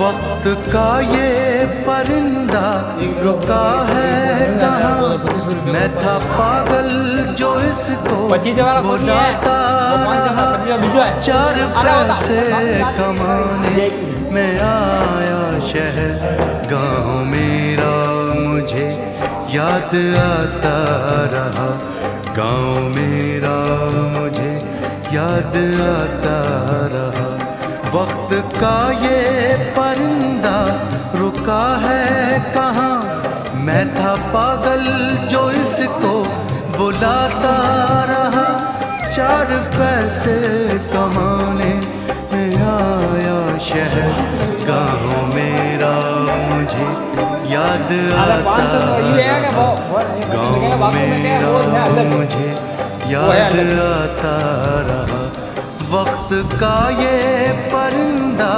वक्त का ये परिंदा रुका है कहाँ, मैं था पागल जो इसको बुलाता रहा। चार पैसे कमाने मैं आया शहर, गाँव मेरा मुझे याद आता रहा। गाँव मेरा मुझे याद आता रहा। वक्त का ये परिंदा रुका है कहाँ, मैं था पागल जो इसको बुलाता रहा। चार पैसे कमाने में आया शहर, गाँव मेरा मुझे याद आता रहा। गाँव मेरा मुझे याद आता रहा। वक्त का ये परिंदा